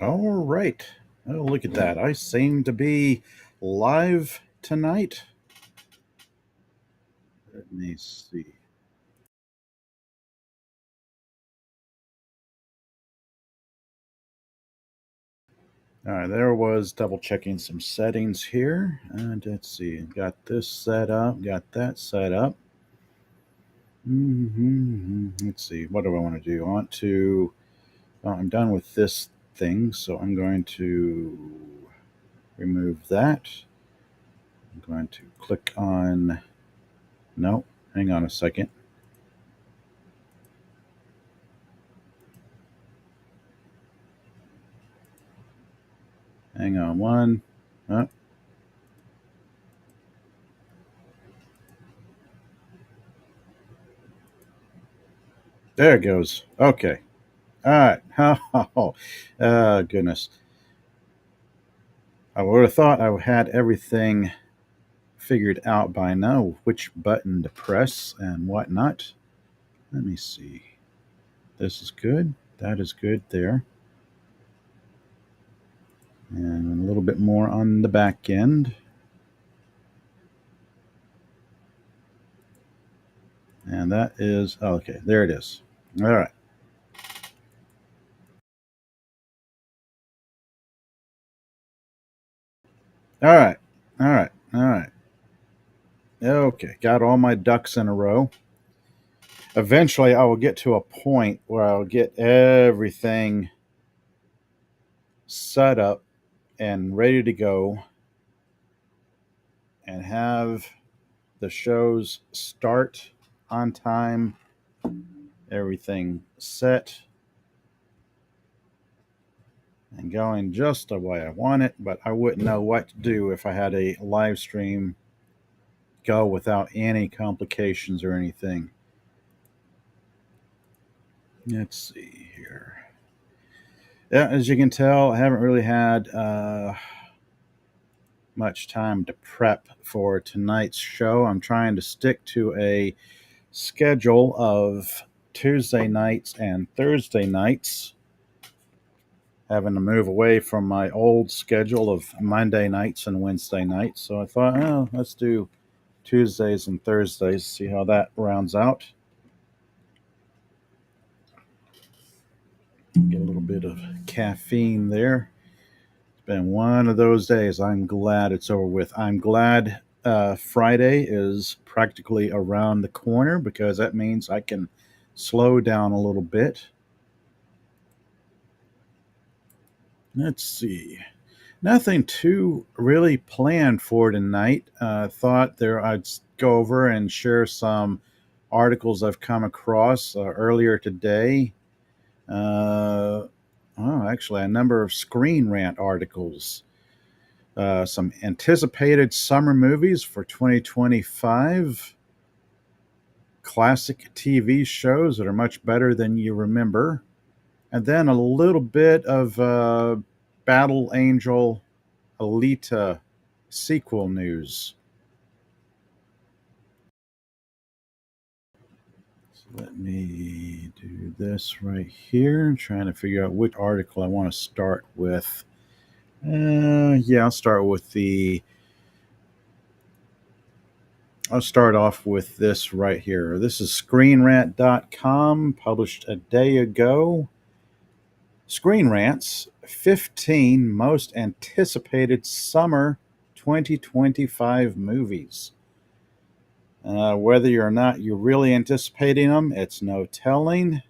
All right. Oh, look at that. I seem to be live tonight. Let me see. All right, there was double checking some settings here. And let's see. Got this set up, got that set up. Let's see. What do I want to do? I want to. Well, I'm done with this thing, so I'm going to remove that. I'm going to click on. No, hang on a second. Hang on one. Oh, there it goes. Okay. All right. Goodness. I would have thought I had everything figured out by now, which button to press and whatnot. Let me see. This is good. That is good there. And a little bit more on the back end. And that is, okay, there it is. All right. All right. All right. All right. Okay. Got all my ducks in a row. Eventually, I will get to a point where I'll get everything set up and ready to go and have the shows start on time, everything set and going just the way I want it, but I wouldn't know what to do if I had a live stream go without any complications or anything. Let's see here. Yeah, as you can tell, I haven't really had much time to prep for tonight's show. I'm trying to stick to a schedule of Tuesday nights and Thursday nights, having to move away from my old schedule of Monday nights and Wednesday nights. So I thought, oh, let's do Tuesdays and Thursdays, see how that rounds out. Get a little bit of caffeine there. It's been one of those days. I'm glad it's over with. I'm glad Friday is practically around the corner because that means I can slow down a little bit. Let's see. Nothing too really planned for tonight. Thought there I'd go over and share some articles I've come across earlier today. Actually, a number of Screen Rant articles. Some anticipated summer movies for 2025. Classic TV shows that are much better than you remember. And then a little bit of Battle Angel Alita sequel news. So let me do this right here. I'm trying to figure out which article I want to start with. I'll start with the. I'll start off with this right here. This is ScreenRant.com, published a day ago. Screen Rant's 15 most anticipated summer 2025 movies. Whether or not you're really anticipating them, it's no telling.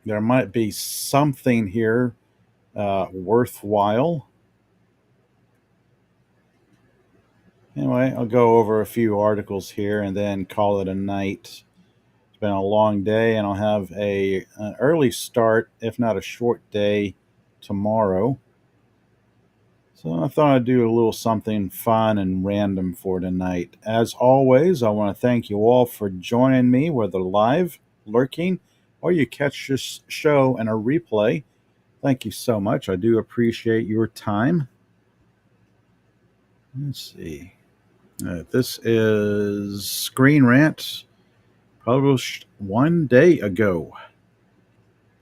There might be something here worthwhile. Anyway, I'll go over a few articles here and then call it a night. It's been a long day, and I'll have an early start, if not a short day, tomorrow. So I thought I'd do a little something fun and random for tonight. As always, I want to thank you all for joining me, whether live, lurking, or you catch this show in a replay. Thank you so much. I do appreciate your time. Let's see. This is Screen Rant, published one day ago.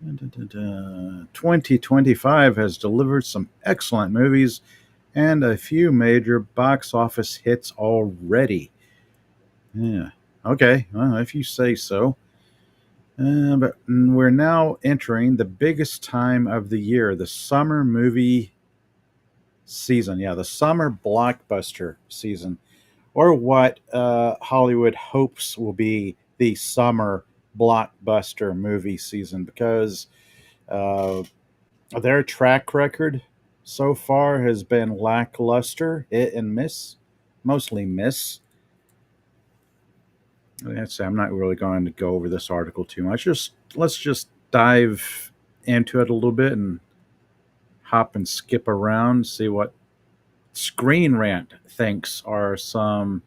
2025 has delivered some excellent movies and a few major box office hits already. Yeah. Okay. Well, if you say so. But we're now entering the biggest time of the year, the summer movie season. Yeah, the summer blockbuster season, or what Hollywood hopes will be the summer blockbuster movie season, because uh, their track record so far has been lackluster, hit and miss, mostly miss. I'm not really going to go over this article too much. Just let's just dive into it a little bit and hop and skip around, see what Screen Rant thinks are some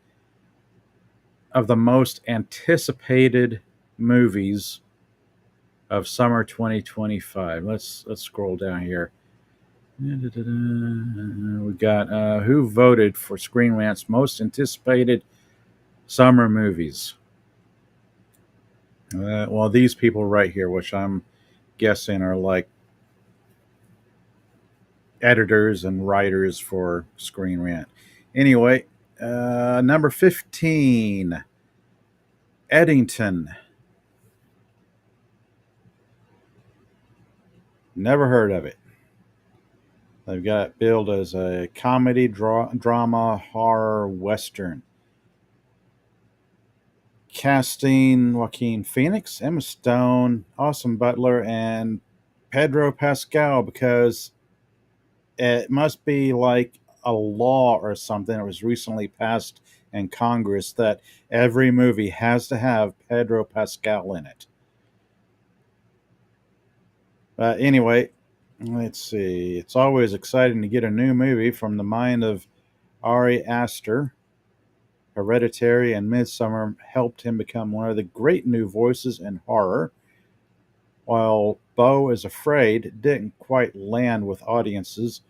of the most anticipated movies of summer 2025. Let's scroll down here. We got who voted for Screen Rant's most anticipated summer movies. Well, these people right here, which I'm guessing are like editors and writers for Screen Rant. Anyway, number 15, Eddington. Never heard of it. They've got it billed as a comedy, drama, horror, western. Casting Joaquin Phoenix, Emma Stone, Austin Butler, and Pedro Pascal, because it must be like a law or something that was recently passed in Congress that every movie has to have Pedro Pascal in it. But anyway, let's see. It's always exciting to get a new movie from the mind of Ari Aster. Hereditary and Midsummer helped him become one of the great new voices in horror, while Beau is Afraid didn't quite land with audiences.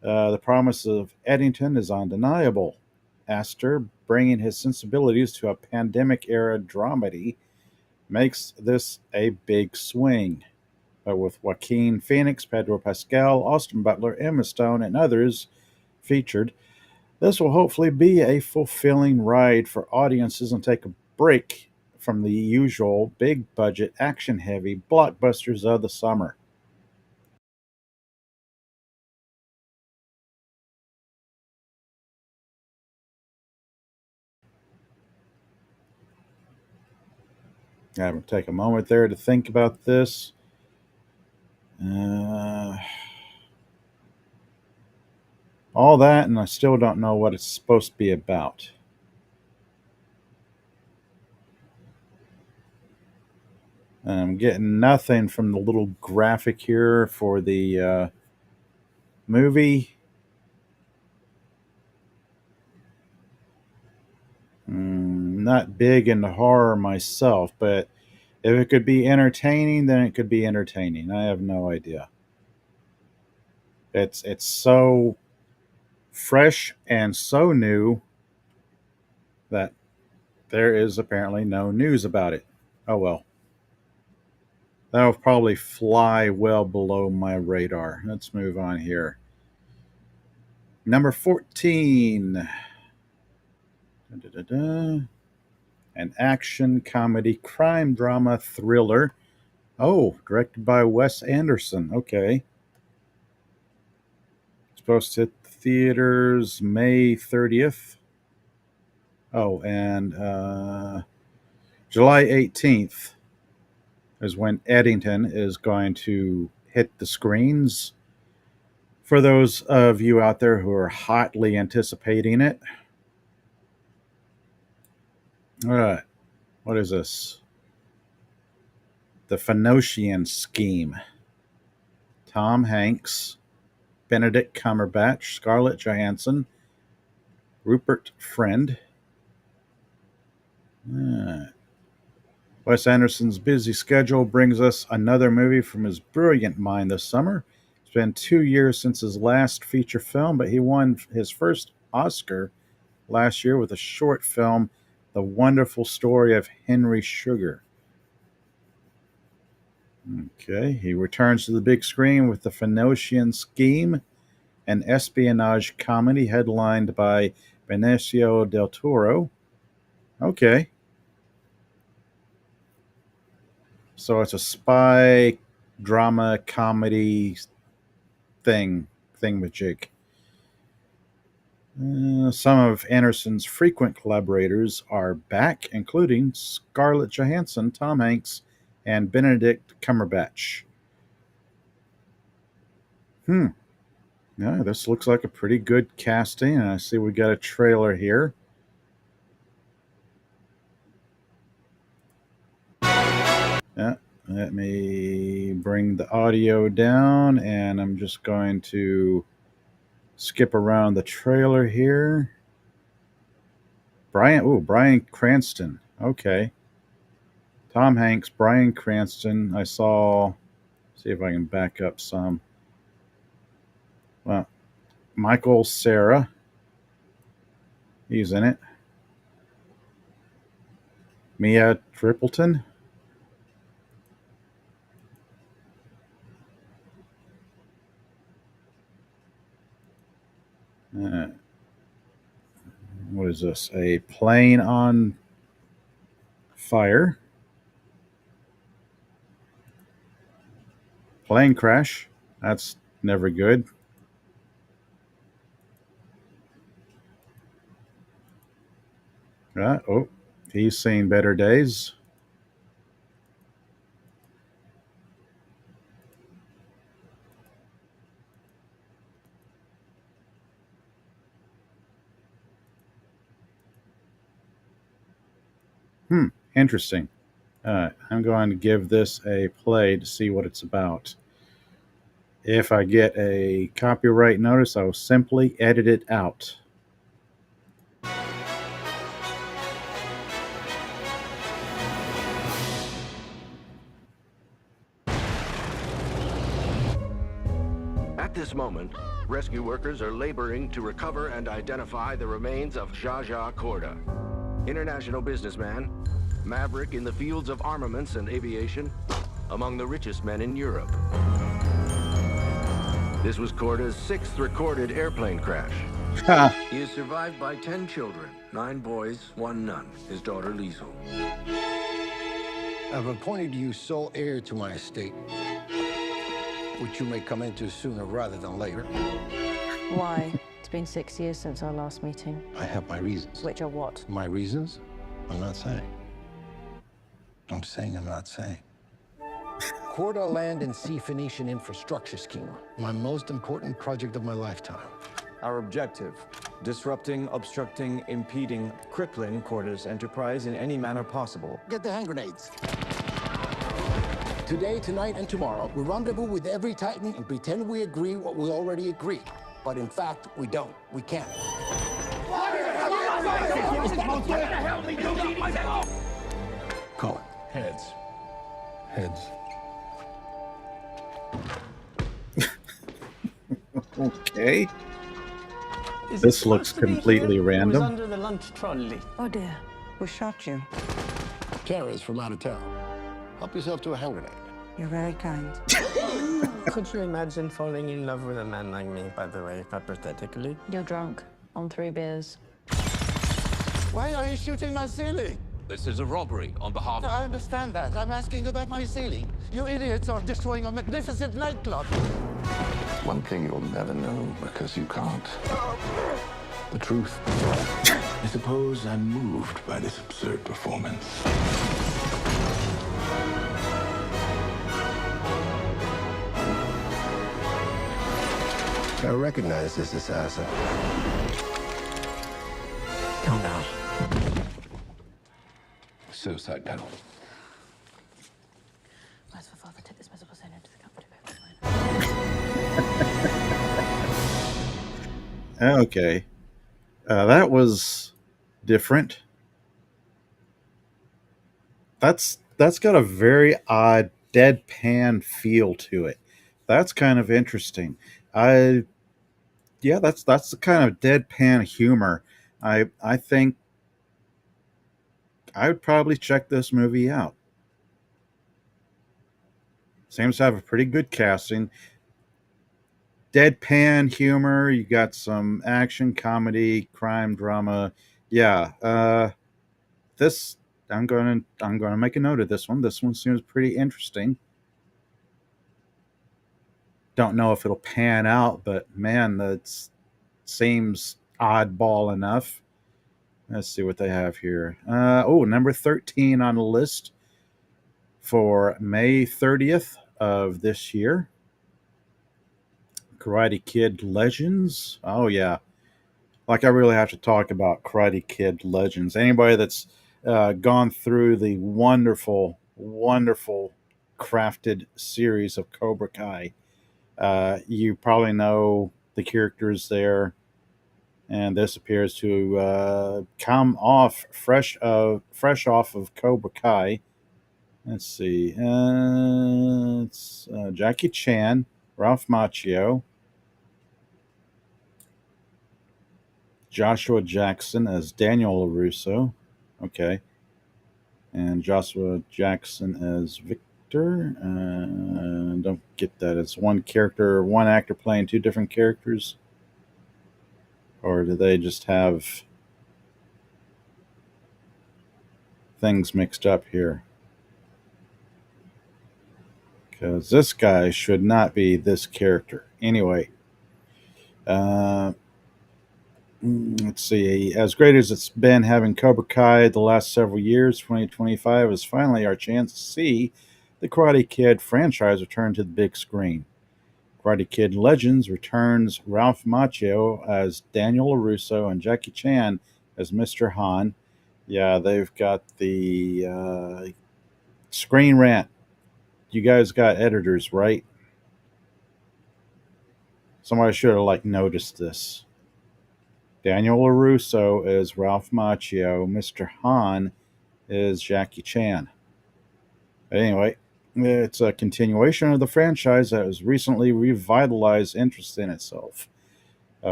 The promise of Eddington is undeniable. Astor, bringing his sensibilities to a pandemic era dramedy, makes this a big swing. But with Joaquin Phoenix, Pedro Pascal, Austin Butler, Emma Stone, and others featured, this will hopefully be a fulfilling ride for audiences and take a break from the usual big budget, action heavy blockbusters of the summer. I'm going to take a moment there to think about this. Uh, all that, and I still don't know what it's supposed to be about. I'm getting nothing from the little graphic here for the movie. Not big into horror myself, but if it could be entertaining, then it could be entertaining. I have no idea. It's so fresh and so new that there is apparently no news about it. Oh well. That'll probably fly well below my radar. Let's move on here. Number 14. Da-da-da-da. An action comedy crime drama thriller. Oh, directed by Wes Anderson. Okay. Supposed to hit theaters May 30th. Oh, and July 18th is when Eddington is going to hit the screens. For those of you out there who are hotly anticipating it. All right. What is this? The Fenocian Scheme. Tom Hanks, Benedict Cumberbatch, Scarlett Johansson, Rupert Friend. Wes Anderson's busy schedule brings us another movie from his brilliant mind this summer. It's been 2 years since his last feature film, but he won his first Oscar last year with a short film, The Wonderful Story of Henry Sugar. Okay, he returns to the big screen with the Phoenician Scheme, an espionage comedy headlined by Benicio del Toro. Okay, so it's a spy drama comedy thing with Jake. Some of Anderson's frequent collaborators are back, including Scarlett Johansson, Tom Hanks, and Benedict Cumberbatch. Hmm. Yeah, this looks like a pretty good casting. And I see we got a trailer here. Yeah, let me bring the audio down, and I'm just going to skip around the trailer here. Bryan Cranston. Okay. Tom Hanks, Bryan Cranston. I saw. See if I can back up some. Well, Michael Cera. He's in it. Mia Tripleton. Uh, what is this? A plane on fire. Plane crash. That's never good. Oh, he's seen better days. Interesting. I'm going to give this a play to see what it's about. If I get a copyright notice, I will simply edit it out. At this moment, rescue workers are laboring to recover and identify the remains of Zsa Korda, international businessman, maverick in the fields of armaments and aviation, among the richest men in Europe. This was Korda's 6th recorded airplane crash. He is survived by 10 children, 9 boys, 1 nun, his daughter Liesel. I've appointed you sole heir to my estate, which you may come into sooner rather than later. Why? It's been 6 years since our last meeting. I have my reasons. Which are what? My reasons? I'm not saying. I'm saying I'm not saying. Korda Land and Sea Phoenician Infrastructure Scheme, my most important project of my lifetime. Our objective, disrupting, obstructing, impeding, crippling Korda's enterprise in any manner possible. Get the hand grenades. Today, tonight, and tomorrow, we rendezvous with every Titan and pretend we agree what we already agreed. But in fact, we don't. We can't. Call it. Heads. Heads. Okay. This looks completely random. Under the lunch trolley. Oh dear. Who shot you? Tara's from out of town. Help yourself to a hand grenade. You're very kind. Could you imagine falling in love with a man like me, by the way, hypothetically? You're drunk on 3 beers. Why are you shooting my ceiling? This is a robbery on behalf of... I understand that. I'm asking about my ceiling. You idiots are destroying a magnificent nightclub. One thing you'll never know because you can't. The truth. I suppose I'm moved by this absurd performance. I recognize this assassin. Calm down. Suicide pedal. Where's the father? Take this miserable sin into the company. Okay. That was different. That's got a very odd deadpan feel to it. That's kind of interesting. That's the kind of deadpan humor. I think I would probably check this movie out. Seems to have a pretty good casting. Deadpan humor. You got some action, comedy, crime, drama. Yeah. This I'm gonna make a note of this one. This one seems pretty interesting. Don't know if it'll pan out, but man, that seems oddball enough. Let's see what they have here. Number 13 on the list for May 30th of this year. Karate Kid Legends. Oh yeah, like I really have to talk about Karate Kid Legends. Anybody that's gone through the wonderful, wonderful crafted series of Cobra Kai, you probably know the characters there, and this appears to come off fresh off of Cobra Kai. Let's see, it's Jackie Chan, Ralph Macchio, Joshua Jackson as Daniel LaRusso. Okay. And Joshua Jackson as Victor. Don't get that. It's one character, one actor playing two different characters. Or do they just have things mixed up here? Because this guy should not be this character. Anyway. Let's see. As great as it's been having Cobra Kai the last several years, 2025 is finally our chance to see the Karate Kid franchise return to the big screen. Karate Kid Legends returns Ralph Macchio as Daniel LaRusso and Jackie Chan as Mr. Han. Yeah, they've got the Screen Rant. You guys got editors, right? Somebody should have noticed this. Daniel LaRusso is Ralph Macchio. Mr. Han is Jackie Chan. But anyway, it's a continuation of the franchise that has recently revitalized interest in itself.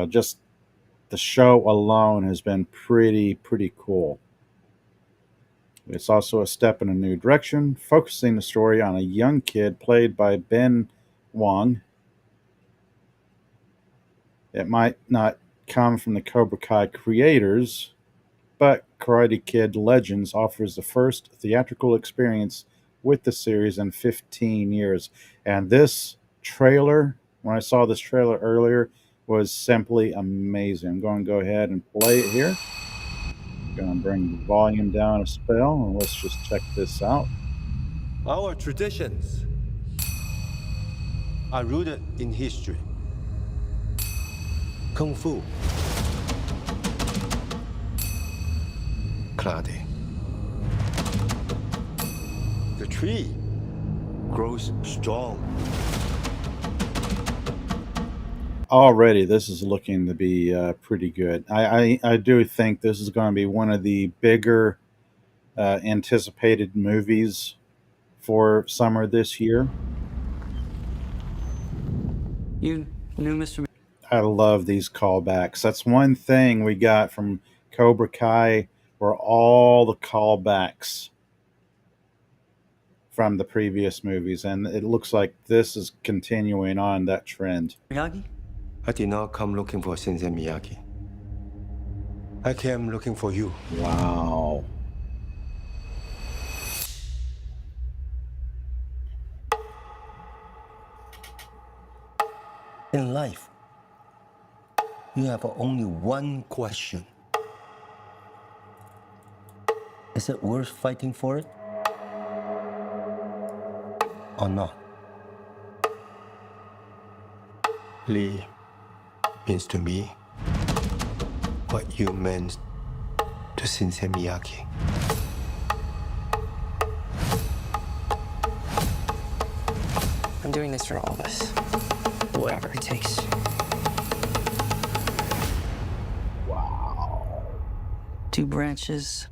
Just the show alone has been pretty cool. It's also a step in a new direction, focusing the story on a young kid played by Ben Wong. It might not come from the Cobra Kai creators, but Karate Kid Legends offers the first theatrical experience with the series in 15 years. And this trailer, when I saw this trailer earlier, was simply amazing. I'm going to go ahead and play it here. I'm going to bring the volume down a spell, and let's just check this out. Our traditions are rooted in history. Kung Fu, Karate. the tree grows strong. Already, this is looking to be pretty good. I do think this is going to be one of the bigger anticipated movies for summer this year. You knew Mr. I love these callbacks. That's one thing we got from Cobra Kai were all the callbacks from the previous movies, and it looks like this is continuing on that trend. Miyagi? I did not come looking for Sensei Miyagi. I came looking for you. Wow. In life, you have only one question. Is it worth fighting for it? Or not? Lee means to me what you meant to Sensei Miyagi. I'm doing this for all of us. Whatever it takes. Wow. 2 branches.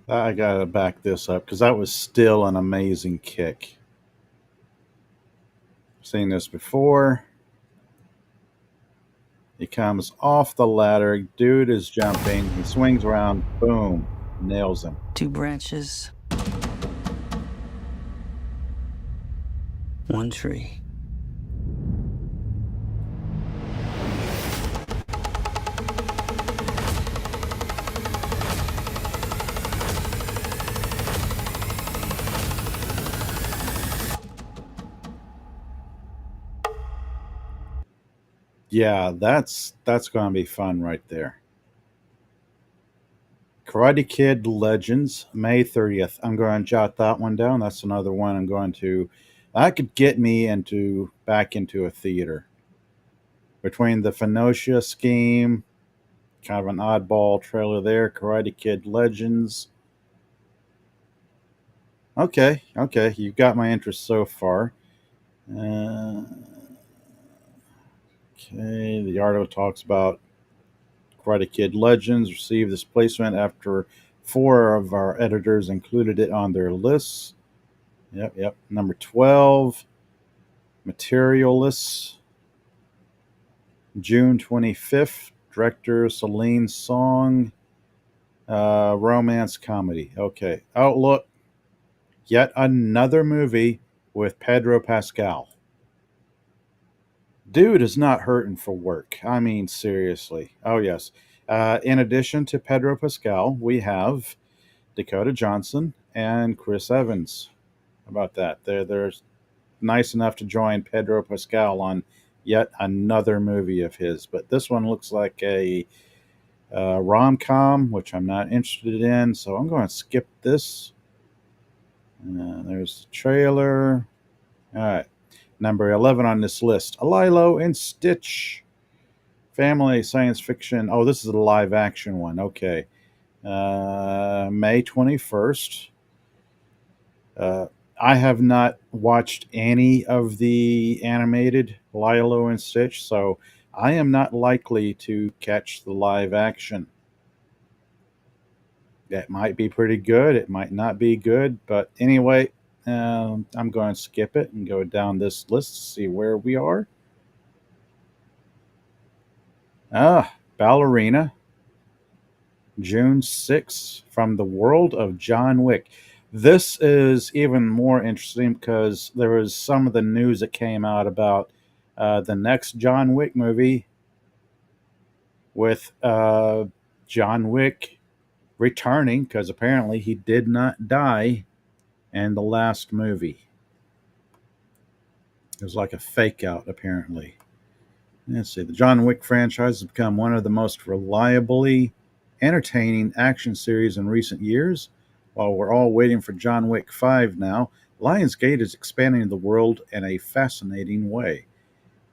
I gotta back this up because that was still an amazing kick. Seen this before. He comes off the ladder. Dude is jumping. He swings around. Boom. Nails him. 2 branches. one tree. Yeah, that's going to be fun right there. Karate Kid Legends, May 30th. I'm going to jot that one down. That's another one I'm going to. That could get me into back into a theater. Between the Phoenicia scheme, kind of an oddball trailer there. Karate Kid Legends. Okay, you've got my interest so far. Uh, okay, the article talks about Karate Kid Legends received this placement after 4 of our editors included it on their lists. Yep. Number 12, Materialists, June 25th. Director Celine Song, romance comedy. Okay. Outlook, yet another movie with Pedro Pascal. Dude is not hurting for work. I mean, seriously. Oh, yes. In addition to Pedro Pascal, we have Dakota Johnson and Chris Evans. How about that? They're nice enough to join Pedro Pascal on yet another movie of his. But this one looks like a rom-com, which I'm not interested in. So I'm going to skip this. There's the trailer. All right. Number 11 on this list, Lilo and Stitch. Family science fiction. Oh, this is a live action one. Okay. May 21st. I have not watched any of the animated Lilo and Stitch, so I am not likely to catch the live action. That might be pretty good. It might not be good. But anyway, I'm going to skip it and go down this list to see where we are. Ballerina, June 6th, from the world of John Wick. This is even more interesting because there was some of the news that came out about the next John Wick movie with John Wick returning because apparently he did not die in the last movie. It was like a fake out, apparently. Let's see. The John Wick franchise has become one of the most reliably entertaining action series in recent years. While we're all waiting for John Wick 5 now, Lionsgate is expanding the world in a fascinating way.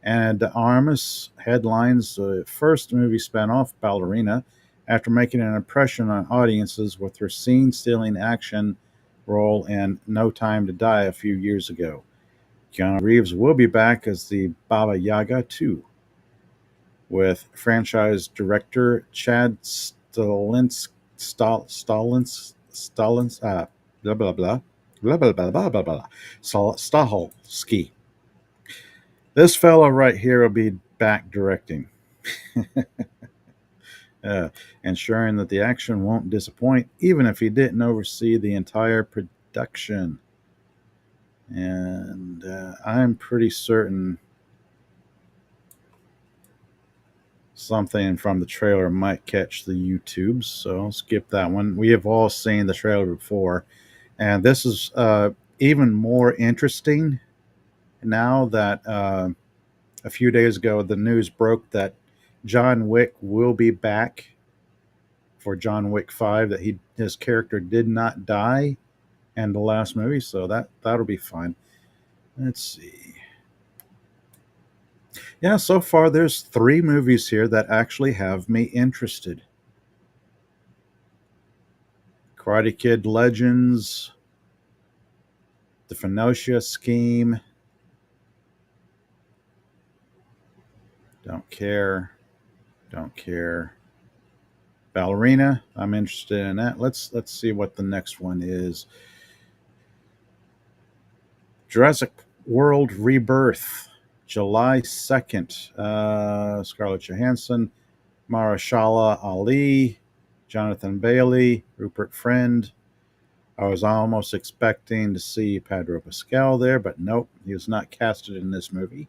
And de Armas headlines the first movie spinoff, Ballerina, after making an impression on audiences with her scene-stealing action role in No Time to Die a few years ago. Keanu Reeves will be back as the Baba Yaga too, with franchise director Chad Stahelski, Stahelski. This fellow right here will be back directing, ensuring that the action won't disappoint, even if he didn't oversee the entire production. And I'm pretty certain something from the trailer might catch the YouTubes, so I'll skip that one. We have all seen the trailer before, and this is even more interesting now that a few days ago the news broke that John Wick will be back for John Wick 5, that his character did not die in the last movie, so that'll be fun. Let's see. Yeah, so far there's 3 movies here that actually have me interested. Karate Kid Legends, The Phoenicia Scheme. Don't care. Ballerina, I'm interested in that. Let's see what the next one is. Jurassic World Rebirth, July 2nd. Scarlett Johansson, Mahershala Ali, Jonathan Bailey, Rupert Friend. I was almost expecting to see Pedro Pascal there, but nope, he was not casted in this movie.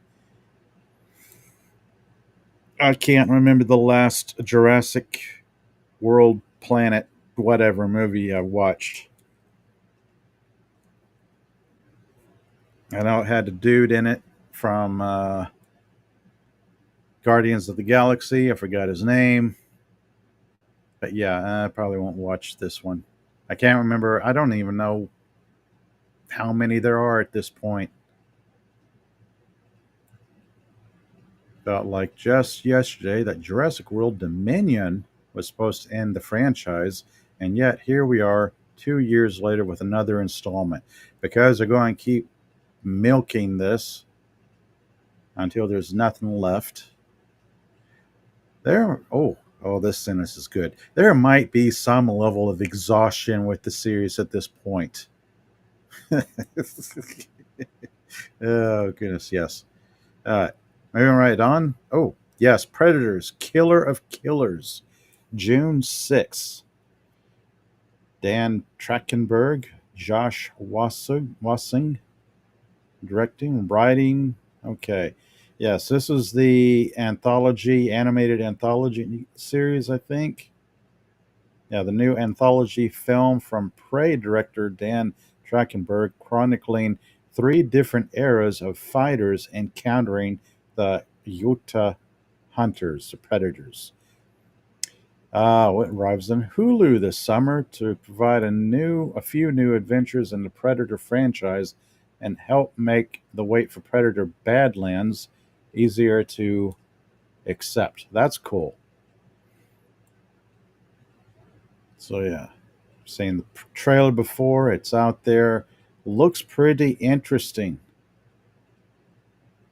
I can't remember the last Jurassic World Planet whatever movie I watched. I know it had a dude in it from Guardians of the Galaxy. I forgot his name. But yeah, I probably won't watch this one. I can't remember. I don't even know how many there are at this point. Felt like just yesterday that Jurassic World Dominion was supposed to end the franchise, and yet here we are 2 years later with another installment because they're going to keep milking this until there's nothing left. This sentence is good. There might be some level of exhaustion with the series at this point. Oh goodness, yes. Moving right on. Oh yes, Predators, Killer of Killers, June 6th. Dan Trachtenberg, Josh Wassing, directing, writing. Okay. Yes, this is the animated anthology series, I think. Yeah, the new anthology film from Prey director Dan Trachtenberg, chronicling 3 different eras of fighters encountering the Utah hunters, the predators. It arrives on Hulu this summer to provide a few new adventures in the Predator franchise and help make the wait for Predator Badlands easier to accept. That's cool. So yeah, seen the trailer before. It's out there. Looks pretty interesting.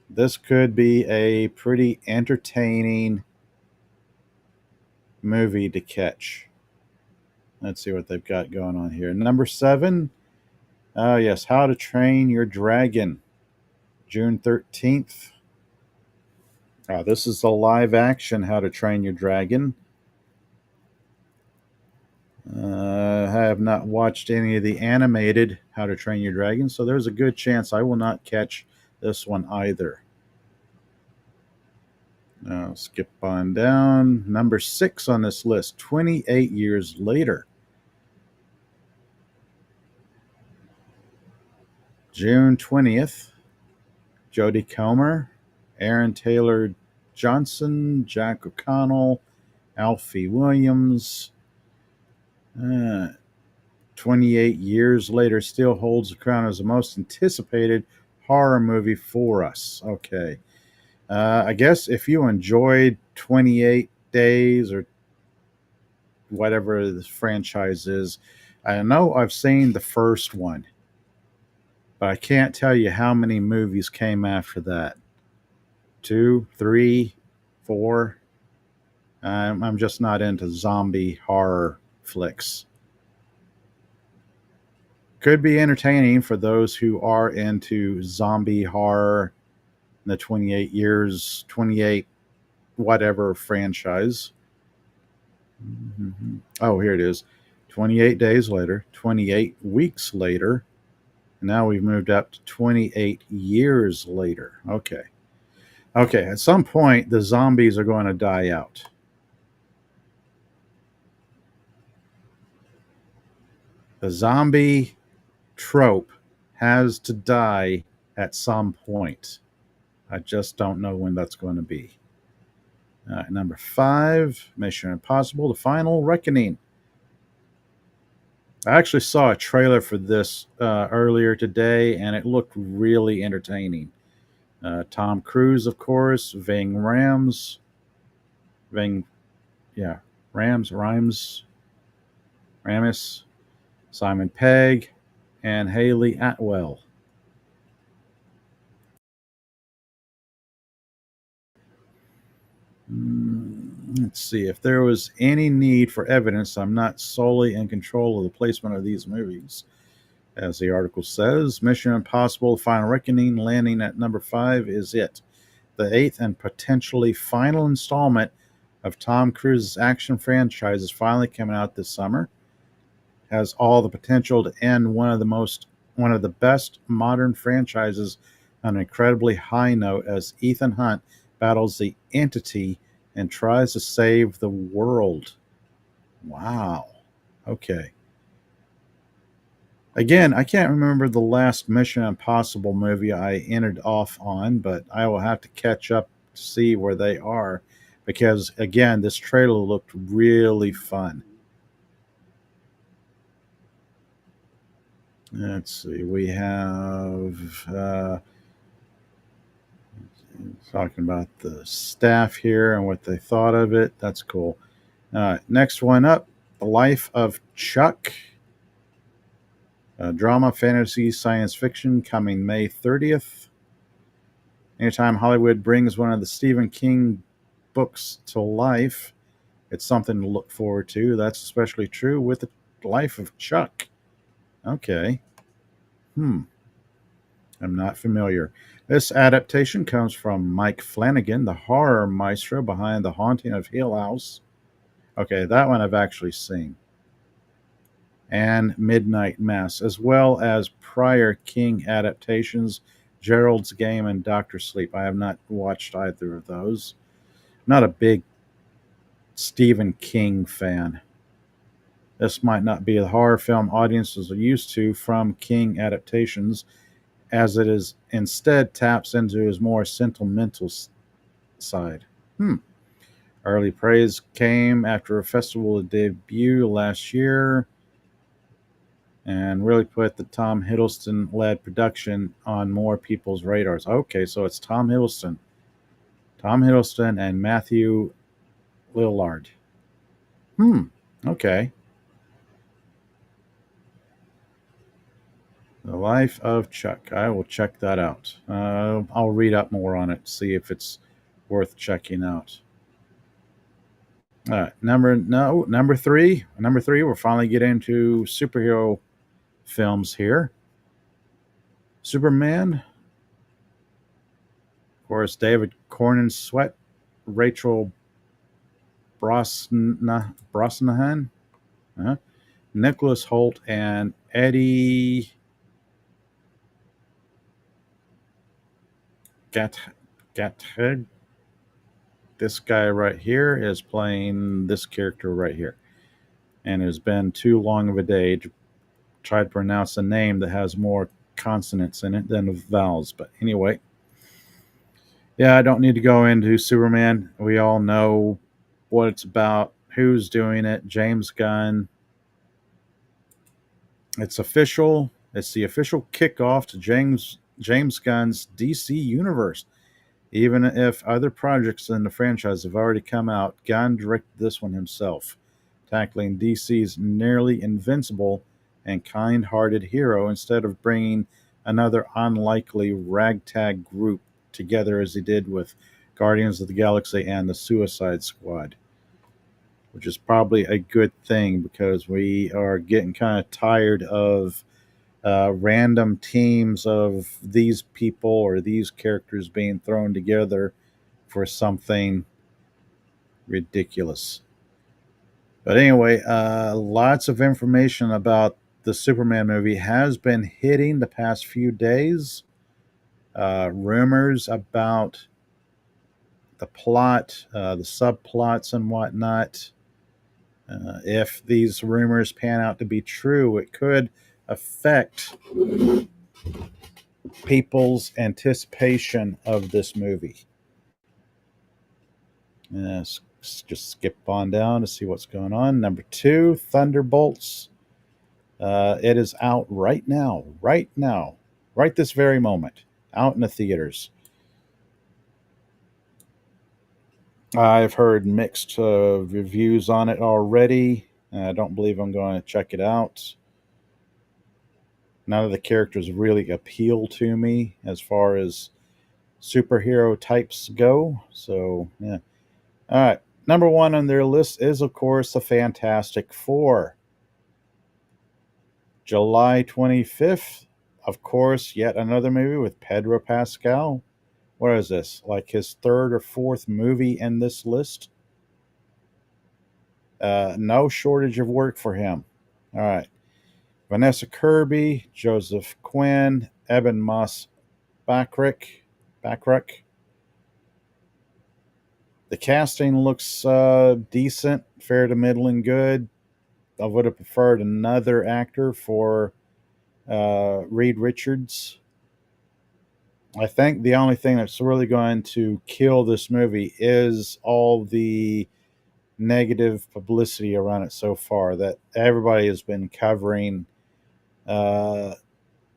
This could be a pretty entertaining movie to catch. Let's see what they've got going on here. Number 7. Oh, yes. How to Train Your Dragon. June 13th. This is a live action How to Train Your Dragon. I have not watched any of the animated How to Train Your Dragon, so there's a good chance I will not catch this one either. Now, skip on down. Number 6 on this list, 28 years later. June 20th, Jodie Comer, Aaron Taylor Johnson, Jack O'Connell, Alfie Williams. 28 years later, still holds the crown as the most anticipated horror movie for us. Okay. I guess if you enjoyed 28 Days or whatever this franchise is, I know I've seen the first one, but I can't tell you how many movies came after that. 2, 3, 4. I'm just not into zombie horror flicks. Could be entertaining for those who are into zombie horror, the 28 whatever franchise. Mm-hmm. Oh, here it is. 28 days later, 28 weeks later. Now we've moved up to 28 years later. Okay. At some point, the zombies are going to die out. The zombie trope has to die at some point. I just don't know when that's going to be. Number 5, Mission Impossible: The Final Reckoning. I actually saw a trailer for this earlier today, and it looked really entertaining. Tom Cruise, of course, Rams, Simon Pegg, and Haley Atwell. Let's see. If there was any need for evidence, I'm not solely in control of the placement of these movies. As the article says, Mission Impossible: Final Reckoning, landing at number 5, is it. The 8th and potentially final installment of Tom Cruise's action franchise is finally coming out this summer. has all the potential to end one of the best modern franchises on an incredibly high note as Ethan Hunt battles the entity and tries to save the world. Wow. Okay. Again, I can't remember the last Mission Impossible movie I ended off on, but I will have to catch up to see where they are because, again, this trailer looked really fun. Let's see. We have talking about the staff here and what they thought of it. That's cool. Next one up, The Life of Chuck. Drama, fantasy, science fiction, coming May 30th. Anytime Hollywood brings one of the Stephen King books to life, it's something to look forward to. That's especially true with The Life of Chuck. Okay. I'm not familiar. This adaptation comes from Mike Flanagan, the horror maestro behind The Haunting of Hill House. Okay, that one I've actually seen. And Midnight Mass, as well as prior King adaptations, Gerald's Game and Doctor Sleep. I have not watched either of those. Not a big Stephen King fan. This might not be the horror film audiences are used to from King adaptations, as it is instead taps into his more sentimental side. Early praise came after a festival debut last year and really put the Tom Hiddleston-led production on more people's radars. Okay, so it's Tom Hiddleston and Matthew Lillard. Okay. The Life of Chuck. I will check that out. I'll read up more on it, see if it's worth checking out. Number three. We're finally getting into superhero films here. Superman. Of course, David Cornyn Sweat, Rachel Brosnahan, Nicholas Hoult, and Eddie Gathead. This guy right here is playing this character right here. And it has been too long of a day to try to pronounce a name that has more consonants in it than vowels. But anyway, yeah, I don't need to go into Superman. We all know what it's about, who's doing it, James Gunn. It's official. It's the official kickoff to James Gunn's DC universe. Even if other projects in the franchise have already come out, Gunn directed this one himself, tackling DC's nearly invincible and kind-hearted hero instead of bringing another unlikely ragtag group together as he did with Guardians of the Galaxy and the Suicide Squad, which is probably a good thing because we are getting kind of tired of random teams of these people or these characters being thrown together for something ridiculous. But anyway, lots of information about the Superman movie has been hitting the past few days. Rumors about the plot, the subplots and whatnot. If these rumors pan out to be true, it could affect people's anticipation of this movie. Let's just skip on down to see what's going on. Number 2, Thunderbolts. It is out right now, right this very moment, out in the theaters. I've heard mixed reviews on it already. I don't believe I'm going to check it out. None of the characters really appeal to me as far as superhero types go. So, yeah. All right. Number 1 on their list is, of course, the Fantastic Four. July 25th, of course, yet another movie with Pedro Pascal. What is this? Like his 3rd or 4th movie in this list? No shortage of work for him. All right. Vanessa Kirby, Joseph Quinn, Eben Moss Backrack. The casting looks decent, fair to middling good. I would have preferred another actor for Reed Richards. I think the only thing that's really going to kill this movie is all the negative publicity around it so far that everybody has been covering uh,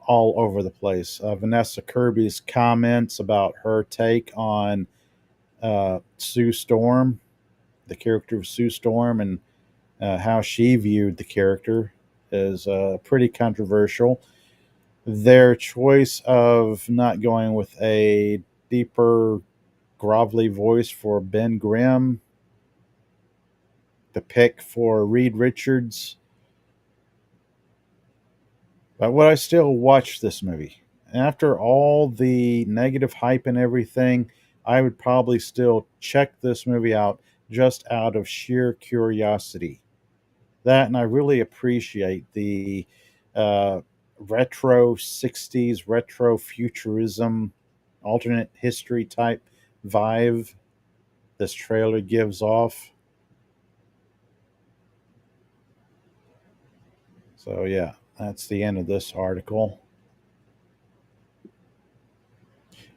all over the place. Vanessa Kirby's comments about her take on Sue Storm, the character of Sue Storm, and how she viewed the character is pretty controversial. Their choice of not going with a deeper, grovelly voice for Ben Grimm, the pick for Reed Richards. But would I still watch this movie? After all the negative hype and everything, I would probably still check this movie out just out of sheer curiosity. That, and I really appreciate the uh, retro 60s, retro futurism, alternate history type vibe this trailer gives off. So, yeah, that's the end of this article.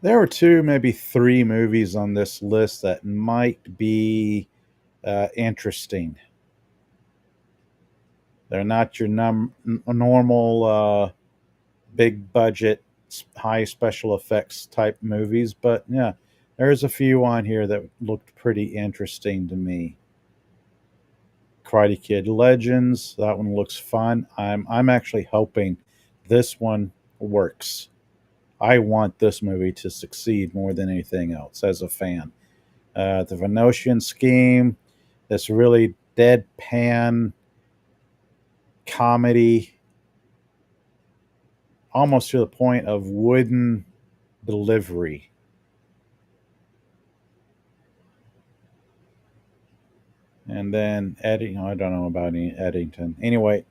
There are two, maybe three movies on this list that might be interesting. They're not your normal big budget, high special effects type movies, but yeah, there's a few on here that looked pretty interesting to me. Karate Kid Legends, that one looks fun. I'm actually hoping this one works. I want this movie to succeed more than anything else as a fan. The Venusian Scheme, this really deadpan comedy, almost to the point of wooden delivery. And then Eddie, I don't know about Eddington. Anyway,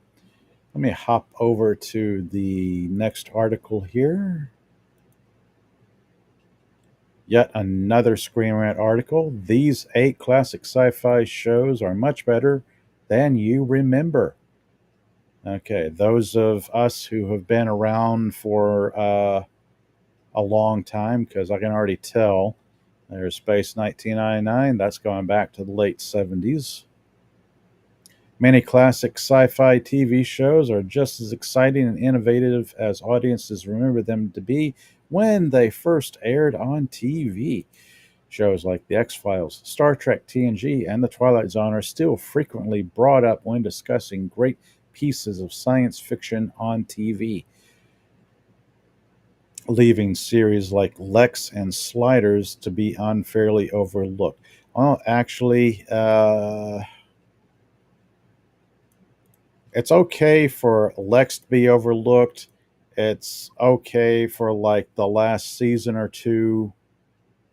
let me hop over to the next article here. Yet another Screen Rant article. These 8 classic sci-fi shows are much better than you remember. Okay, those of us who have been around for a long time, because I can already tell there's Space 1999. That's going back to the late 70s. Many classic sci-fi TV shows are just as exciting and innovative as audiences remember them to be when they first aired on TV. Shows like The X-Files, Star Trek TNG, and The Twilight Zone are still frequently brought up when discussing great pieces of science fiction on TV, leaving series like Lex and Sliders to be unfairly overlooked. Well, actually, it's okay for Lex to be overlooked. It's okay for like the last season or two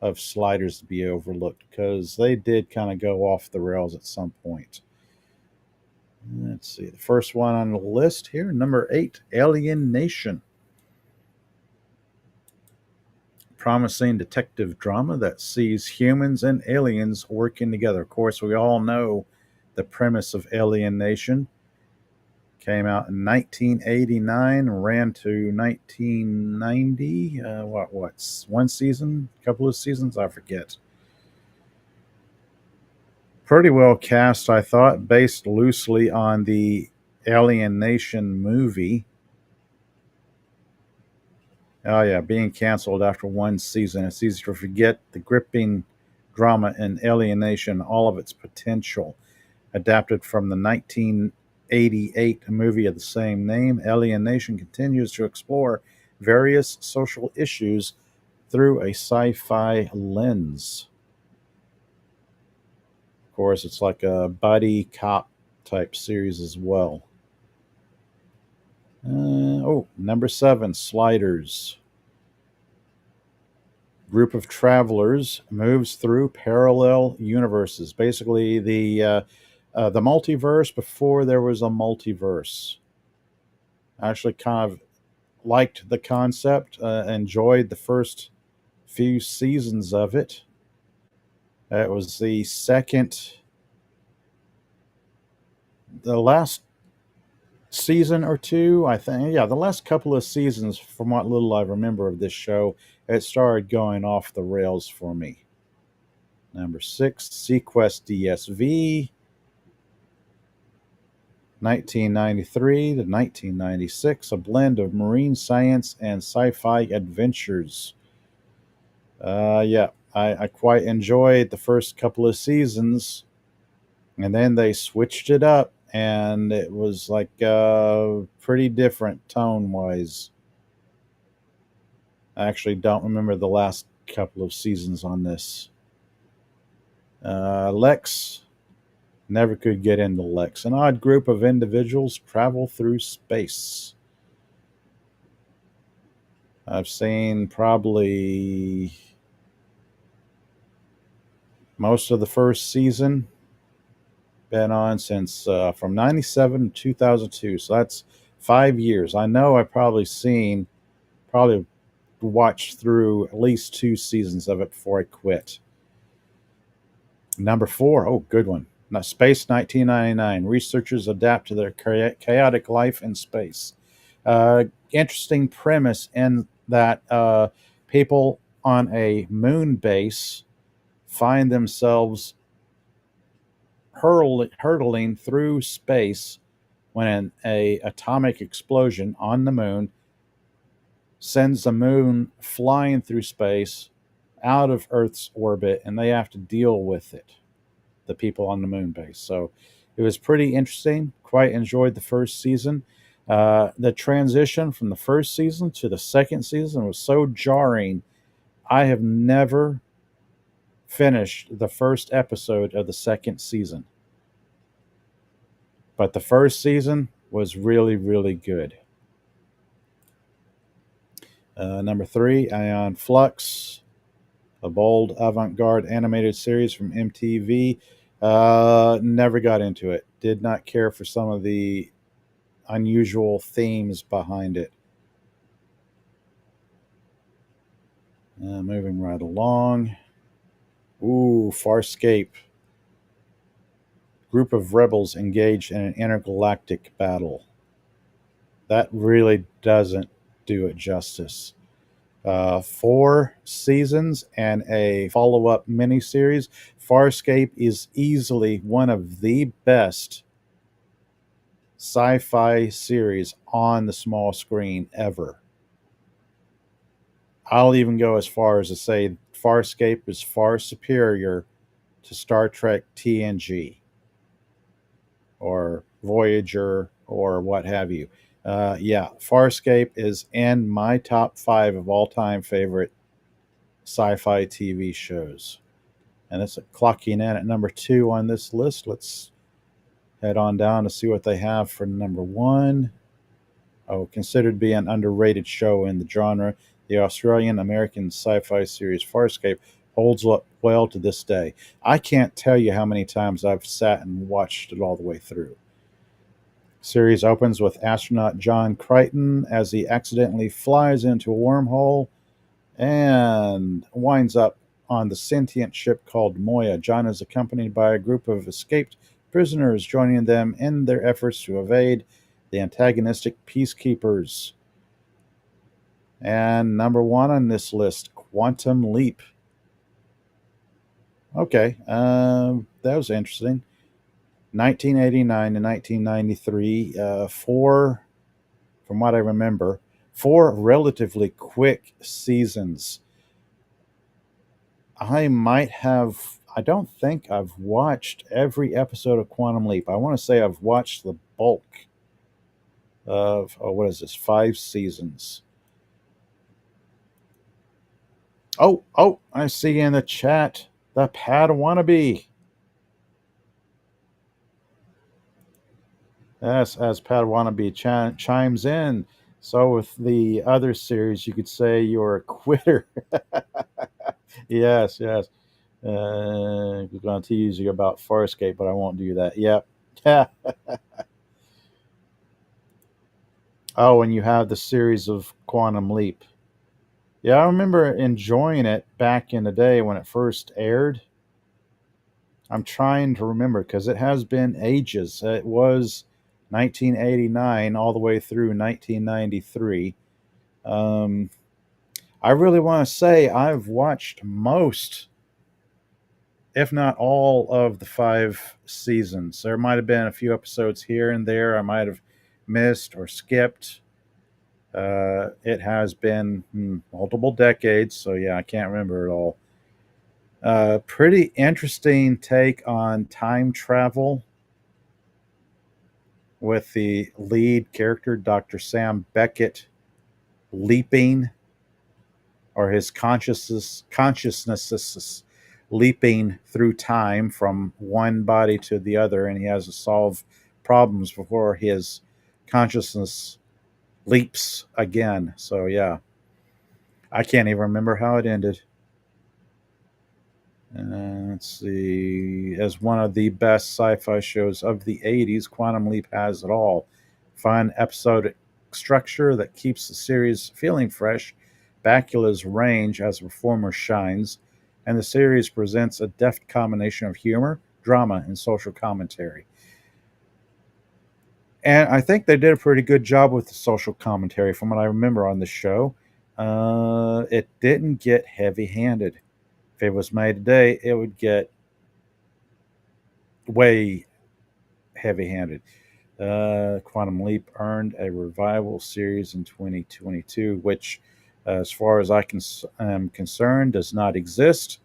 of Sliders to be overlooked because they did kind of go off the rails at some point. Let's see. The first one on the list here, number 8, Alien Nation. Promising detective drama that sees humans and aliens working together. Of course, we all know the premise of Alien Nation. Came out in 1989, ran to 1990. What's one season? A couple of seasons? I forget. Pretty well cast, I thought, based loosely on the Alien Nation movie. Oh, yeah, being canceled after one season. It's easy to forget the gripping drama in Alien Nation, all of its potential. Adapted from the 1988 movie of the same name, Alien Nation continues to explore various social issues through a sci-fi lens. Of course, it's like a buddy cop type series as well. Number 7, Sliders. Group of travelers moves through parallel universes. Basically, the multiverse before there was a multiverse. I actually kind of liked the concept, enjoyed the first few seasons of it. It was the last season or two, I think. Yeah, the last couple of seasons, from what little I remember of this show, it started going off the rails for me. Number 6, Sequest DSV, 1993 to 1996, a blend of marine science and sci-fi adventures. Yeah, I quite enjoyed the first couple of seasons, and then they switched it up, and it was like pretty different tone-wise. I actually don't remember the last couple of seasons on this. Lex, never could get into Lex. An odd group of individuals travel through space. I've seen probably most of the first season. Been on since from 97 to 2002. So that's 5 years. I know I've probably watched through at least 2 seasons of it before I quit. Number 4, oh, good one. Now, Space 1999. Researchers adapt to their chaotic life in space. Interesting premise in that people on a moon base find themselves hurtling through space when an atomic explosion on the moon sends the moon flying through space out of Earth's orbit, and they have to deal with it, the people on the moon base. So it was pretty interesting. Quite enjoyed the first season. The transition from the first season to the second season was so jarring. I have never finished the first episode of the second season. But the first season was really, really good. Number 3, Ion Flux, a bold avant-garde animated series from MTV. Never got into it. Did not care for some of the unusual themes behind it. Moving right along. Ooh, Farscape. Group of rebels engaged in an intergalactic battle. That really doesn't do it justice. 4 seasons and a follow-up miniseries. Farscape is easily one of the best sci-fi series on the small screen ever. I'll even go as far as to say Farscape is far superior to Star Trek TNG or Voyager or what have you. Yeah, Farscape is in my top 5 of all-time favorite sci-fi TV shows. And it's clocking in at number 2 on this list. Let's head on down to see what they have for number 1. Oh, considered to be an underrated show in the genre, the Australian-American sci-fi series Farscape holds up well to this day. I can't tell you how many times I've sat and watched it all the way through. Series opens with astronaut John Crichton as he accidentally flies into a wormhole and winds up on the sentient ship called Moya. John is accompanied by a group of escaped prisoners, joining them in their efforts to evade the antagonistic peacekeepers. And number 1 on this list, Quantum Leap. Okay, that was interesting. 1989 to 1993, 4, from what I remember, 4 relatively quick seasons. I don't think I've watched every episode of Quantum Leap. I want to say I've watched the bulk of, 5 seasons. Oh, I see in the chat, the Padawannabe. Yes, as Padawannabe chimes in. So with the other series, you could say you're a quitter. Yes. I'm going to tease you about Farscape, but I won't do that. Yep. Oh, and you have the series of Quantum Leap. Yeah, I remember enjoying it back in the day when it first aired. I'm trying to remember because it has been ages. It was 1989 all the way through 1993. Um, I really want to say I've watched most, if not all, of the 5 seasons. There might have been a few episodes here and there I might have missed or skipped. It has been multiple decades, so yeah, I can't remember it all. Pretty interesting take on time travel with the lead character, Dr. Sam Beckett, leaping, or his consciousness leaping through time from one body to the other, and he has to solve problems before his consciousness leaps again. So yeah, I can't even remember how it ended. Let's see. As one of the best sci-fi shows of the 80s, Quantum Leap has it all. Fun episodic structure that keeps the series feeling fresh. Bakula's range as a performer shines, and the series presents a deft combination of humor, drama, and social commentary. And I think they did a pretty good job with the social commentary from what I remember on the show. It didn't get heavy handed. If it was made today, it would get way heavy handed. Quantum Leap earned a revival series in 2022, which, as far as I am concerned, does not exist.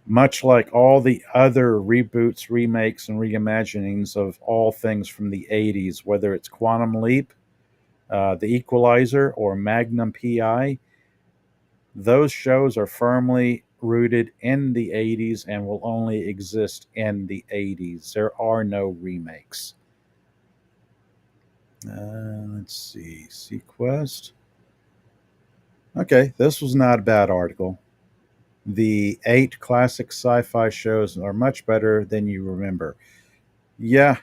Much like all the other reboots, remakes, and reimaginings of all things from the 80s, whether it's Quantum Leap, The Equalizer, or Magnum PI, those shows are firmly rooted in the 80s and will only exist in the 80s. There are no remakes. Let's see. Sequest. Okay, this was not a bad article. The 8 classic sci fi shows are much better than you remember. Yeah.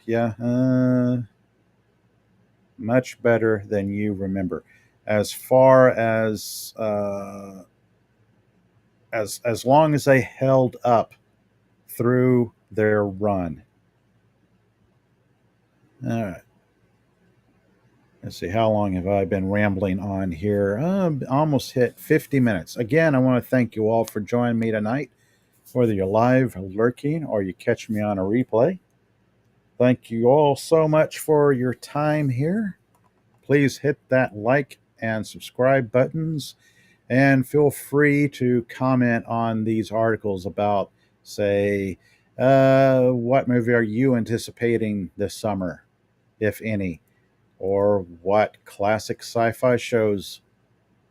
Much better than you remember. As far as long as they held up through their run. All right. Let's see, how long have I been rambling on here? Almost hit 50 minutes. Again, I want to thank you all for joining me tonight, whether you're live, lurking, or you catch me on a replay. Thank you all so much for your time here. Please hit that like and subscribe buttons, and feel free to comment on these articles about, say, what movie are you anticipating this summer, if any? Or what classic sci-fi shows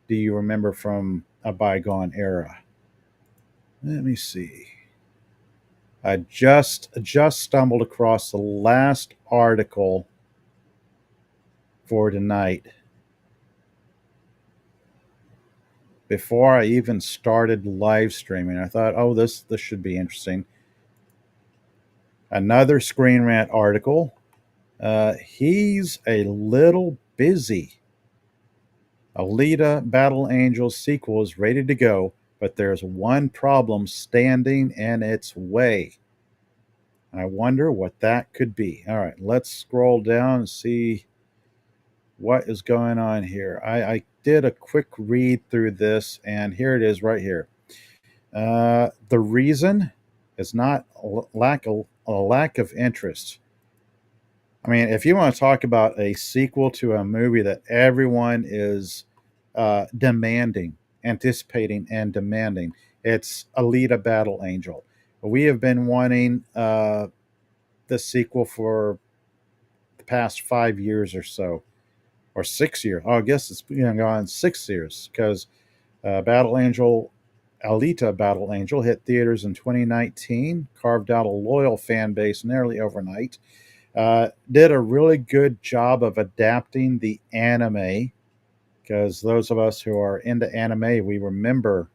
do you remember from a bygone era? Let me see. I just stumbled across the last article for tonight before I even started live streaming. I thought, oh, this should be interesting. Another Screen Rant article. He's a little busy. Alita Battle Angel sequel is ready to go, but there's one problem standing in its way. I wonder what that could be. All right, let's scroll down and see what is going on here. I did a quick read through this, and here it is right here. The reason is not a lack of interest. I mean, if you want to talk about a sequel to a movie that everyone is demanding, anticipating, and demanding, it's Alita Battle Angel. We have been wanting the sequel for the past 5 years or so, or 6 years. Oh, I guess it's gone 6 years because Battle Angel, Alita Battle Angel, hit theaters in 2019, carved out a loyal fan base nearly overnight. Did a really good job of adapting the anime, because those of us who are into anime, we remember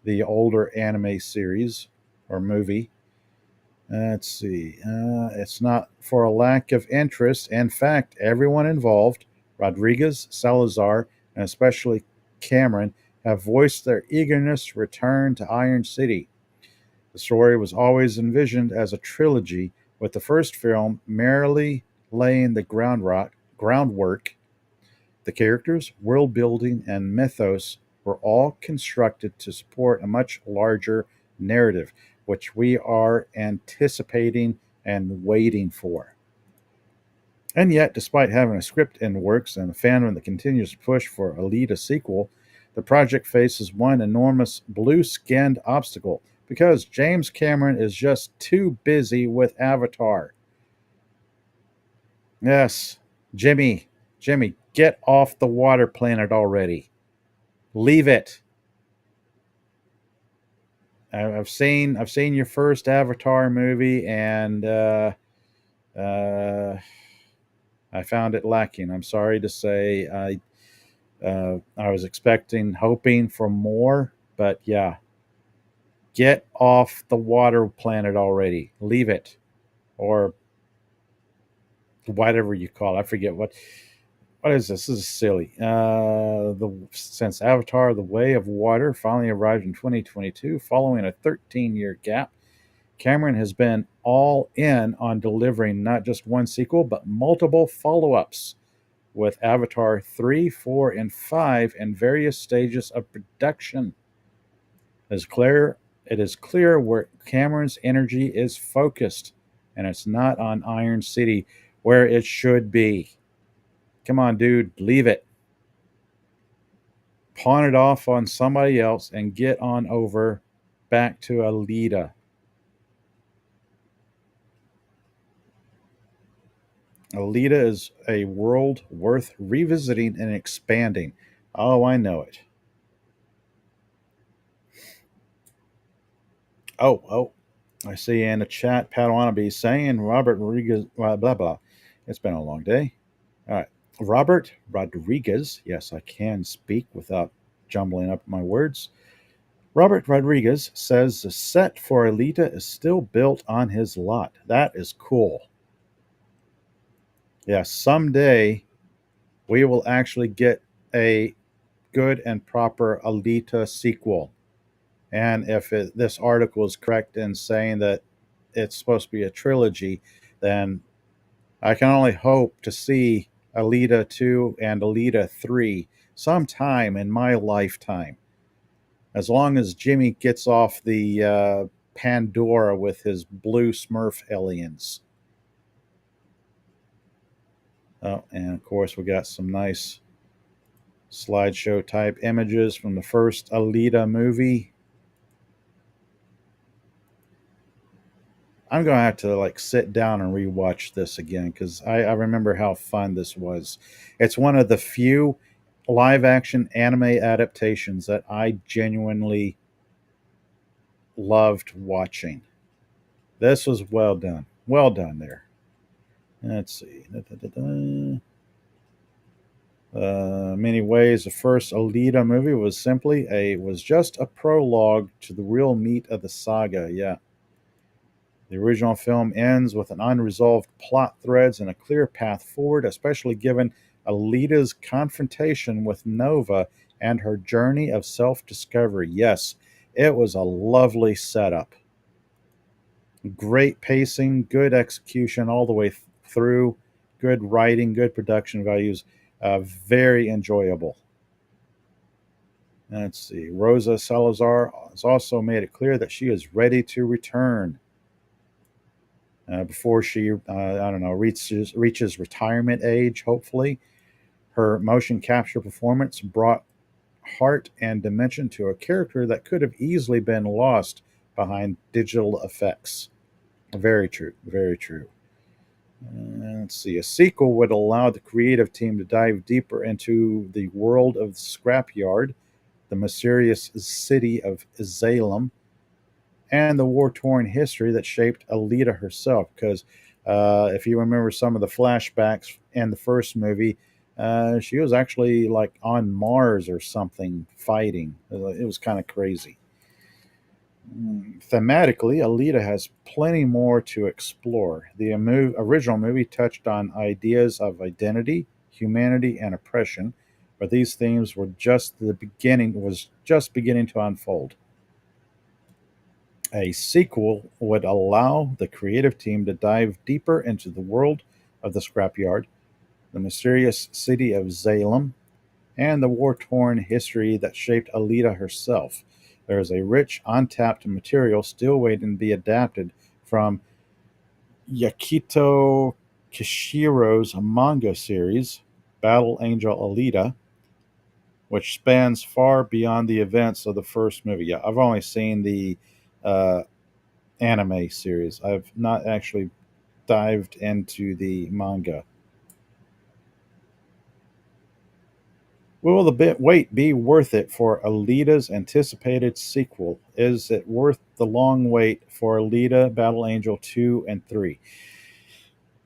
the older anime series or movie. Let's see. It's not for a lack of interest. In fact, everyone involved, Rodriguez, Salazar, and especially Cameron have voiced their eagerness to return to Iron City. The story was always envisioned as a trilogy, with the first film merely laying the groundwork. The characters, world building, and mythos were all constructed to support a much larger narrative, which we are anticipating and waiting for. And yet, despite having a script in the works and a fandom that continues to push for a Alita sequel, the project faces one enormous blue skinned obstacle because James Cameron is just too busy with Avatar. Yes, Jimmy, get off the water planet already. Leave it. I've seen your first Avatar movie, and uh, I found it lacking. I'm sorry to say. I was hoping for more, but yeah, get off the water planet already. Leave it, or whatever you call it. I forget what is this? This is silly. Since Avatar: The Way of Water finally arrived in 2022, following a 13-year gap, Cameron has been all in on delivering not just one sequel, but multiple follow-ups, with Avatar 3, 4, and 5 in various stages of production. It is clear where Cameron's energy is focused, and it's not on Iron City where it should be. Come on, dude, leave it. Pawn it off on somebody else and get on over back to Alita. Alita is a world worth revisiting and expanding. Oh, I know it. Oh, I see in the chat, Pat Wannabe saying Robert Rodriguez, blah, blah, blah. It's been a long day. All right. Robert Rodriguez. Yes, I can speak without jumbling up my words. Robert Rodriguez says the set for Alita is still built on his lot. That is cool. Yeah, someday we will actually get a good and proper Alita sequel. And if this article is correct in saying that it's supposed to be a trilogy, then I can only hope to see Alita 2 and Alita 3 sometime in my lifetime. As long as Jimmy gets off the Pandora with his blue Smurf aliens. Oh, and of course, we got some nice slideshow type images from the first Alita movie. I'm going to have to sit down and rewatch this again because I remember how fun this was. It's one of the few live action anime adaptations that I genuinely loved watching. This was well done. Well done there. Let's see. Many ways, the first Alita movie was just a prologue to the real meat of the saga. Yeah. The original film ends with an unresolved plot threads and a clear path forward, especially given Alita's confrontation with Nova and her journey of self-discovery. Yes, it was a lovely setup. Great pacing, good execution all the way through, good writing, good production values, very enjoyable. Let's see. Rosa Salazar has also made it clear that she is ready to return. Before she, reaches retirement age, hopefully. Her motion capture performance brought heart and dimension to a character that could have easily been lost behind digital effects. Very true, very true. Let's see. A sequel would allow the creative team to dive deeper into the world of the Scrapyard, the mysterious city of Salem, and the war-torn history that shaped Alita herself. Because if you remember some of the flashbacks in the first movie, she was actually on Mars or something fighting. It was kind of crazy. Thematically, Alita has plenty more to explore. The original movie touched on ideas of identity, humanity, and oppression, but these themes were just beginning to unfold. A sequel would allow the creative team to dive deeper into the world of the scrapyard, the mysterious city of Salem, and the war torn history that shaped Alita herself. There is a rich, untapped material still waiting to be adapted from Yakito Kishiro's manga series, Battle Angel Alita, which spans far beyond the events of the first movie. Yeah, I've only seen the uh, anime series, I've not actually dived into the manga. Will the wait be worth it for Alita's anticipated sequel? Is it worth the long wait for Alita Battle Angel 2 and 3?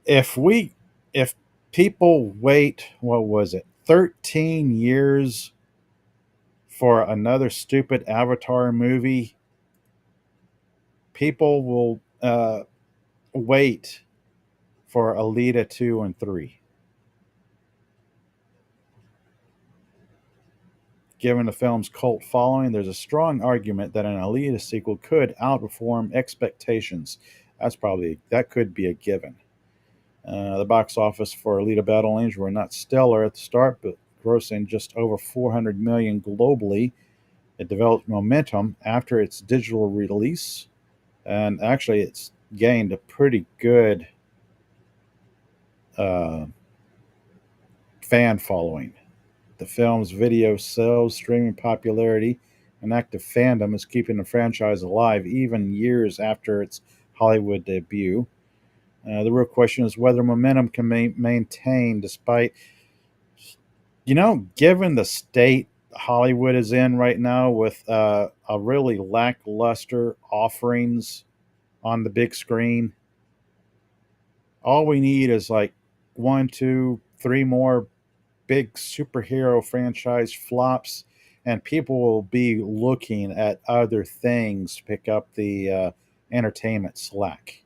If we if people wait, what was it? 13 years for another stupid Avatar movie, people will wait for Alita 2 and 3. Given the film's cult following, there's a strong argument that an Alita sequel could outperform expectations. That could be a given. The box office for Alita Battle Angel were not stellar at the start, but grossing just over 400 million globally. It developed momentum after its digital release, and actually, it's gained a pretty good fan following. The film's video sales, streaming popularity, and active fandom is keeping the franchise alive even years after its Hollywood debut. The real question is whether momentum can maintain despite, given the state Hollywood is in right now with a really lackluster offerings on the big screen. All we need is like one, two, three more big superhero franchise flops, and people will be looking at other things to pick up the entertainment slack.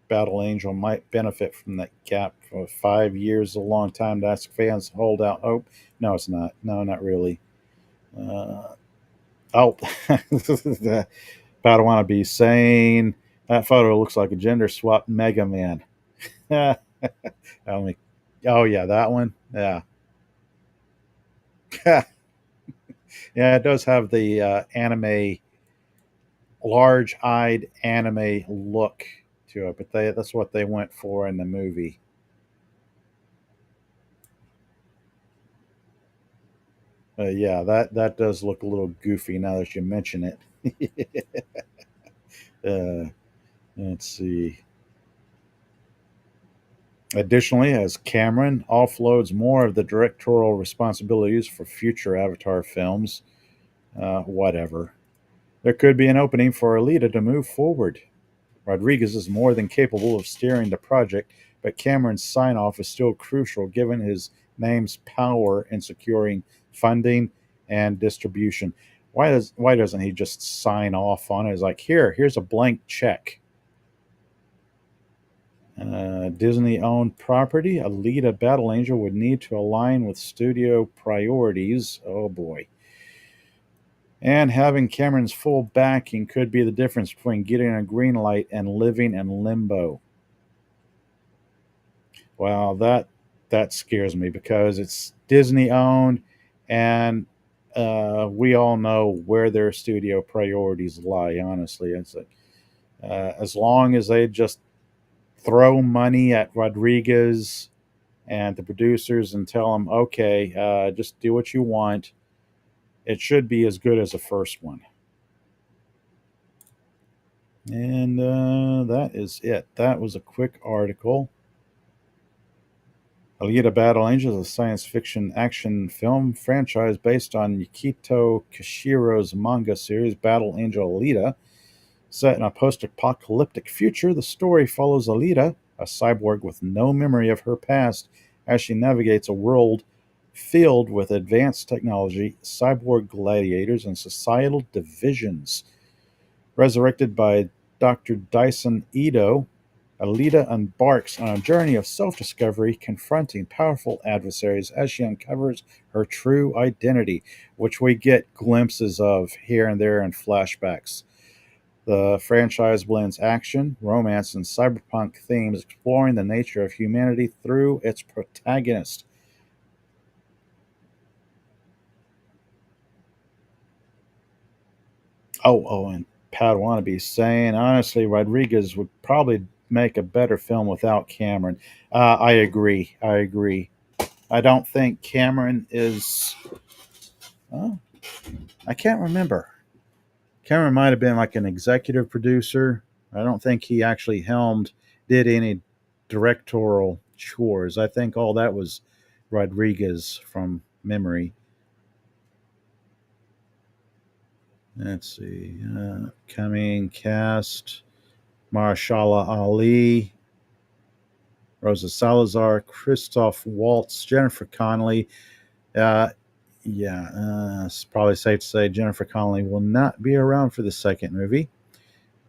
Battle Angel might benefit from that gap. For 5 years is a long time to ask fans to hold out hope. No, it's not. No, not really. The Padawan saying that photo looks like a gender swap Mega Man. Oh yeah, that one. Yeah, yeah, it does have the large-eyed anime look to it, but that's what they went for in the movie. Yeah, that does look a little goofy now that you mention it. Let's see. Additionally, as Cameron offloads more of the directorial responsibilities for future Avatar films, whatever, there could be an opening for Alita to move forward. Rodriguez is more than capable of steering the project, but Cameron's sign off is still crucial given his name's power in securing funding and distribution. Why doesn't he just sign off on it? It's like, here's a blank check. Disney owned property, Alita Battle Angel would need to align with studio priorities. Oh boy. And having Cameron's full backing could be the difference between getting a green light and living in limbo. Well, that scares me because it's Disney owned, and we all know where their studio priorities lie. Honestly, it's like, as long as they just throw money at Rodriguez and the producers and tell them, okay, just do what you want, it should be as good as the first one. And that is it. That was a quick article. Alita Battle Angel is a science fiction action film franchise based on Yukito Kishiro's manga series Battle Angel Alita. Set in a post-apocalyptic future, the story follows Alita, a cyborg with no memory of her past, as she navigates a world filled with advanced technology, cyborg gladiators, and societal divisions. Resurrected by Dr. Dyson Ito, Alita embarks on a journey of self-discovery, confronting powerful adversaries as she uncovers her true identity, which we get glimpses of here and there in flashbacks. The franchise blends action, romance, and cyberpunk themes, exploring the nature of humanity through its protagonist. And Padawan saying, honestly, Rodriguez would probably make a better film without Cameron. I agree. I don't think Cameron is. Well, I can't remember. Cameron might have been like an executive producer. I don't think he actually did any directorial chores. I think all that was Rodriguez from memory. Let's see. Coming cast Marshala Ali, Rosa Salazar, Christoph Waltz, Jennifer Connelly. It's probably safe to say Jennifer Connelly will not be around for the second movie.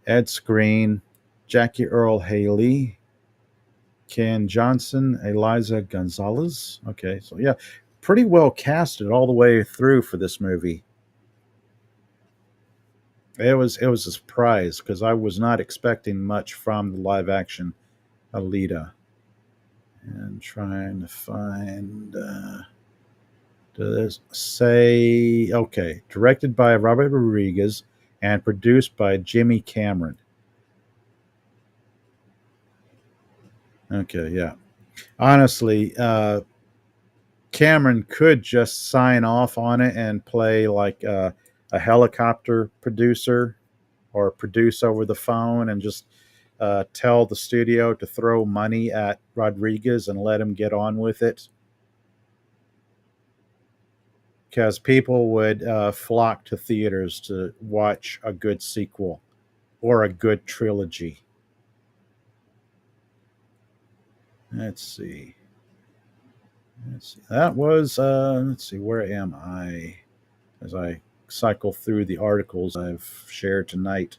Ed Skrein, Jackie Earl Haley, Ken Johnson, Eliza Gonzalez. Okay, so yeah, pretty well casted all the way through for this movie. It was a surprise because I was not expecting much from the live action Alita. And trying to find. Does say okay? Directed by Robert Rodriguez and produced by Jimmy Cameron. Okay, yeah. Honestly, Cameron could just sign off on it and play like a helicopter producer or produce over the phone and just tell the studio to throw money at Rodriguez and let him get on with it. Because people would flock to theaters to watch a good sequel or a good trilogy. Let's see. That was, let's see, where am I? As I cycle through the articles I've shared tonight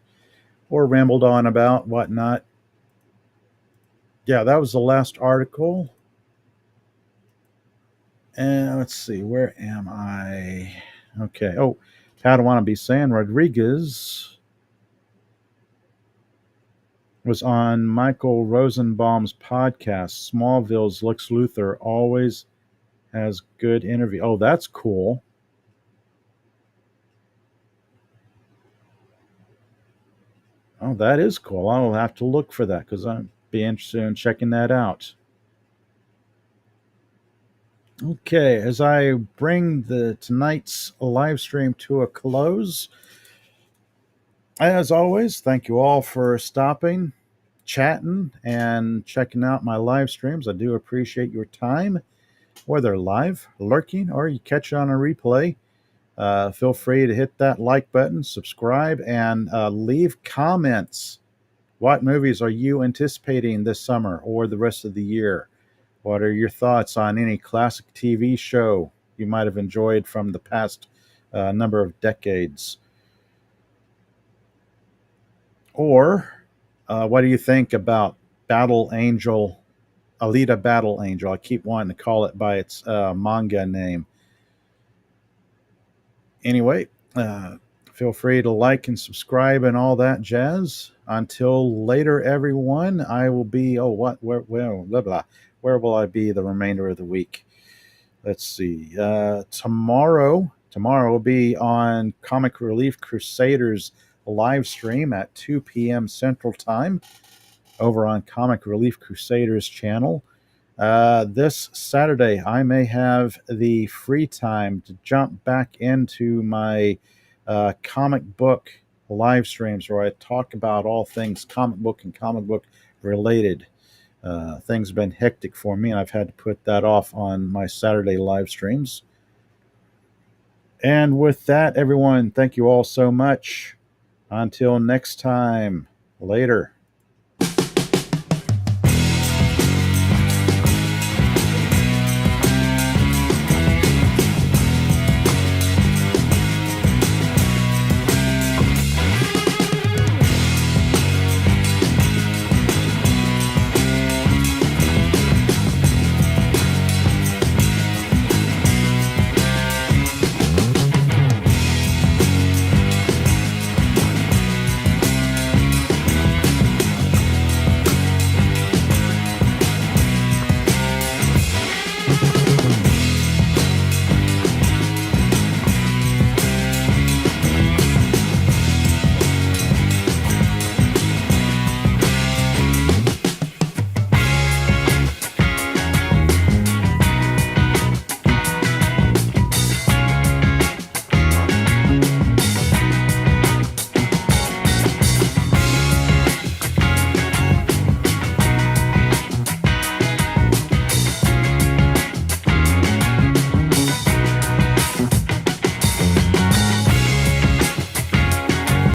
or rambled on about, whatnot. Yeah, that was the last article. And let's see, where am I? Okay. Oh, Padawan saying Rodriguez was on Michael Rosenbaum's podcast. Smallville's Lex Luthor always has good interview. Oh, that's cool. Oh, that is cool. I'll have to look for that because I'd be interested in checking that out. Okay, as I bring tonight's live stream to a close, as always, thank you all for stopping, chatting, and checking out my live streams. I do appreciate your time, whether live, lurking, or you catch it on a replay. Feel free to hit that like button, subscribe, and leave comments. What movies are you anticipating this summer or the rest of the year? What are your thoughts on any classic TV show you might have enjoyed from the past number of decades? Or what do you think about Battle Angel, Alita Battle Angel? I keep wanting to call it by its manga name. Anyway, feel free to like and subscribe and all that jazz. Until later, everyone, I will be, where will I be the remainder of the week? Let's see. Tomorrow will be on Comic Relief Crusaders live stream at 2 p.m. Central Time over on Comic Relief Crusaders channel. This Saturday, I may have the free time to jump back into my comic book live streams where I talk about all things comic book and comic book related. Things have been hectic for me, and I've had to put that off on my Saturday live streams. And with that, everyone, thank you all so much. Until next time, later.